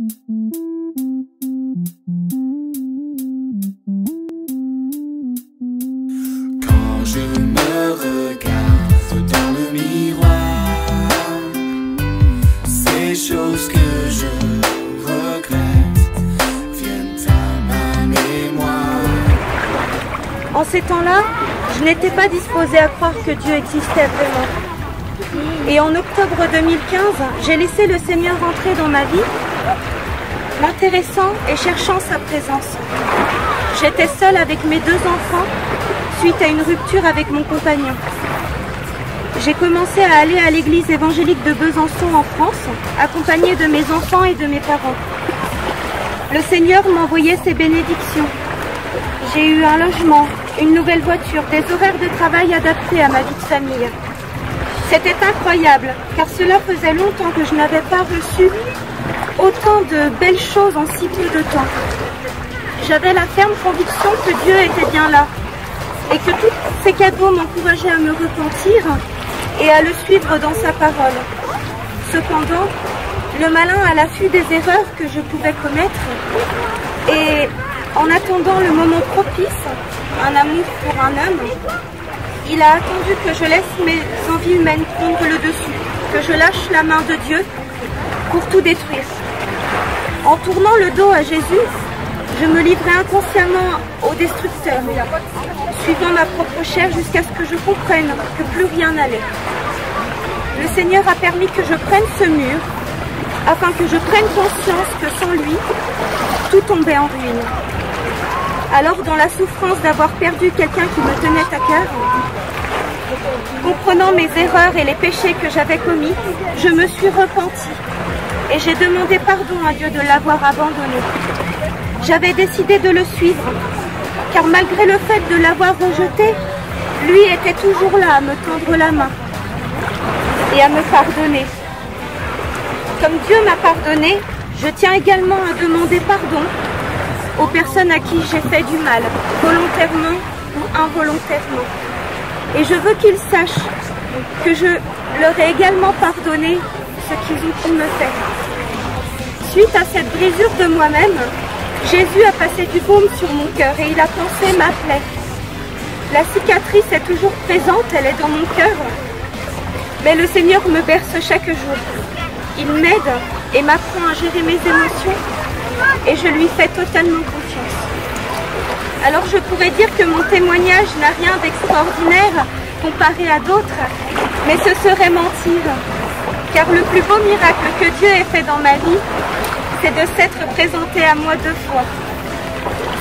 Quand je me regarde dans le miroir, ces choses que je regrette viennent à ma mémoire. En ces temps-là, je n'étais pas disposée à croire que Dieu existait vraiment. Et en octobre 2015, j'ai laissé le Seigneur entrer dans ma vie, m'intéressant et cherchant sa présence. J'étais seule avec mes 2 enfants suite à une rupture avec mon compagnon. J'ai commencé à aller à l'église évangélique de Besançon en France, accompagnée de mes enfants et de mes parents. Le Seigneur m'envoyait ses bénédictions. J'ai eu un logement, une nouvelle voiture, des horaires de travail adaptés à ma vie de famille. C'était incroyable, car cela faisait longtemps que je n'avais pas reçu autant de belles choses en si peu de temps. J'avais la ferme conviction que Dieu était bien là, et que tous ces cadeaux m'encourageaient à me repentir et à le suivre dans sa parole. Cependant, le malin à l'affût des erreurs que je pouvais commettre, et en attendant le moment propice, un amour pour un homme, il a attendu que je laisse mes envies humaines prendre le dessus, que je lâche la main de Dieu pour tout détruire. En tournant le dos à Jésus, je me livrais inconsciemment au destructeur, suivant ma propre chair jusqu'à ce que je comprenne que plus rien n'allait. Le Seigneur a permis que je prenne ce mur, afin que je prenne conscience que sans lui, tout tombait en ruine. Alors, dans la souffrance d'avoir perdu quelqu'un qui me tenait à cœur, comprenant mes erreurs et les péchés que j'avais commis, je me suis repentie et j'ai demandé pardon à Dieu de l'avoir abandonné. J'avais décidé de le suivre, car malgré le fait de l'avoir rejeté, lui était toujours là à me tendre la main et à me pardonner. Comme Dieu m'a pardonné, je tiens également à demander pardon aux personnes à qui j'ai fait du mal, volontairement ou involontairement. Et je veux qu'ils sachent que je leur ai également pardonné ce qu'ils ont pu me faire. Suite à cette brisure de moi-même, Jésus a passé du baume sur mon cœur et il a pansé ma plaie. La cicatrice est toujours présente, elle est dans mon cœur, mais le Seigneur me berce chaque jour. Il m'aide et m'apprend à gérer mes émotions et je lui fais totalement confiance. Alors je pourrais dire que mon témoignage n'a rien d'extraordinaire comparé à d'autres, mais ce serait mentir. Car le plus beau miracle que Dieu ait fait dans ma vie, c'est de s'être présenté à moi 2 fois.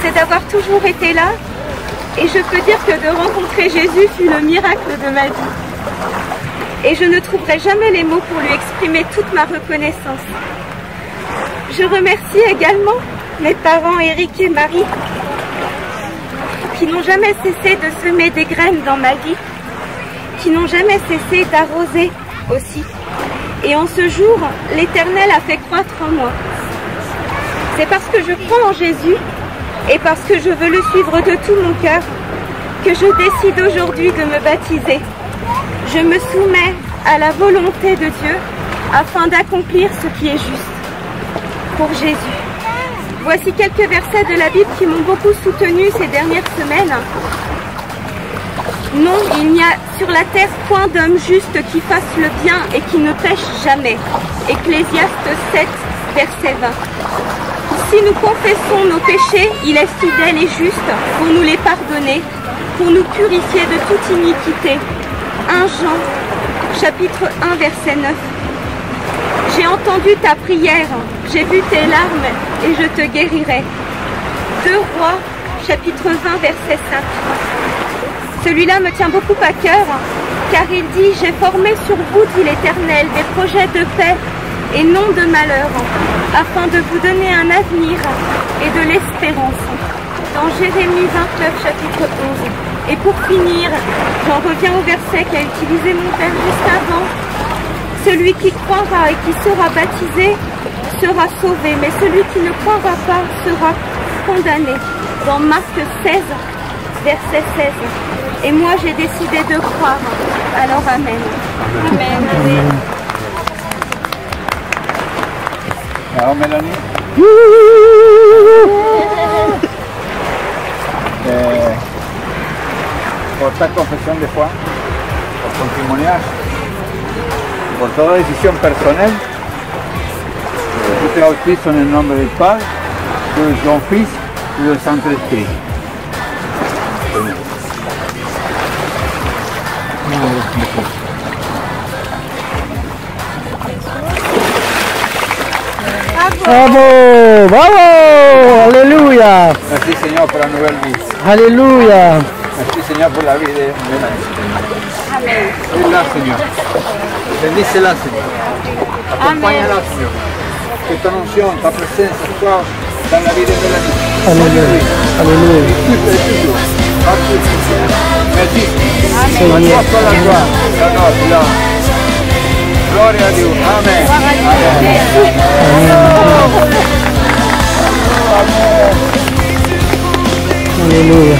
C'est d'avoir toujours été là, et je peux dire que de rencontrer Jésus fut le miracle de ma vie. Et je ne trouverai jamais les mots pour lui exprimer toute ma reconnaissance. Je remercie également mes parents Eric et Marie, qui n'ont jamais cessé de semer des graines dans ma vie, qui n'ont jamais cessé d'arroser aussi. Et en ce jour, l'Éternel a fait croître en moi. C'est parce que je crois en Jésus et parce que je veux le suivre de tout mon cœur que je décide aujourd'hui de me baptiser. Je me soumets à la volonté de Dieu afin d'accomplir ce qui est juste pour Jésus. Voici quelques versets de la Bible qui m'ont beaucoup soutenue ces dernières semaines. Non, il n'y a sur la terre point d'homme juste qui fasse le bien et qui ne pêche jamais. Ecclésiaste 7, verset 20. Si nous confessons nos péchés, il est fidèle et juste pour nous les pardonner, pour nous purifier de toute iniquité. 1 Jean, chapitre 1, verset 9. J'ai entendu ta prière, j'ai vu tes larmes et je te guérirai. 2 Rois, chapitre 20, verset 5. Celui-là me tient beaucoup à cœur, car il dit « J'ai formé sur vous, dit l'Éternel, des projets de paix et non de malheur, afin de vous donner un avenir et de l'espérance. » Dans Jérémie 29, chapitre 11. Et pour finir, j'en reviens au verset qu'a utilisé mon père juste avant. Celui qui croira et qui sera baptisé sera sauvé, mais celui qui ne croira pas sera condamné. Dans Marc 16, verset 16. Et moi j'ai décidé de croire. Alors amen. Amen. Amen. Ciao Mélanie. Por ta confesión de foi, por ton témoignage, por toda decisión personal, yo te bautizo en el nombre del Padre, del Fils y del Santo Espíritu. Bravo, bravo, alléluia. Merci Seigneur pour la nouvelle vie. Alléluia. Merci Seigneur pour la vie de Mélanie. Et là Seigneur. Bénis-la Seigneur. Accompagne-la Seigneur. Que ton onction, ta présence soit dans la vie de Mélanie. Alléluia. Alléluia. Merci. Seigneur. La gloire, la gloire. Gloria a Dieu. Amen. Alléluia.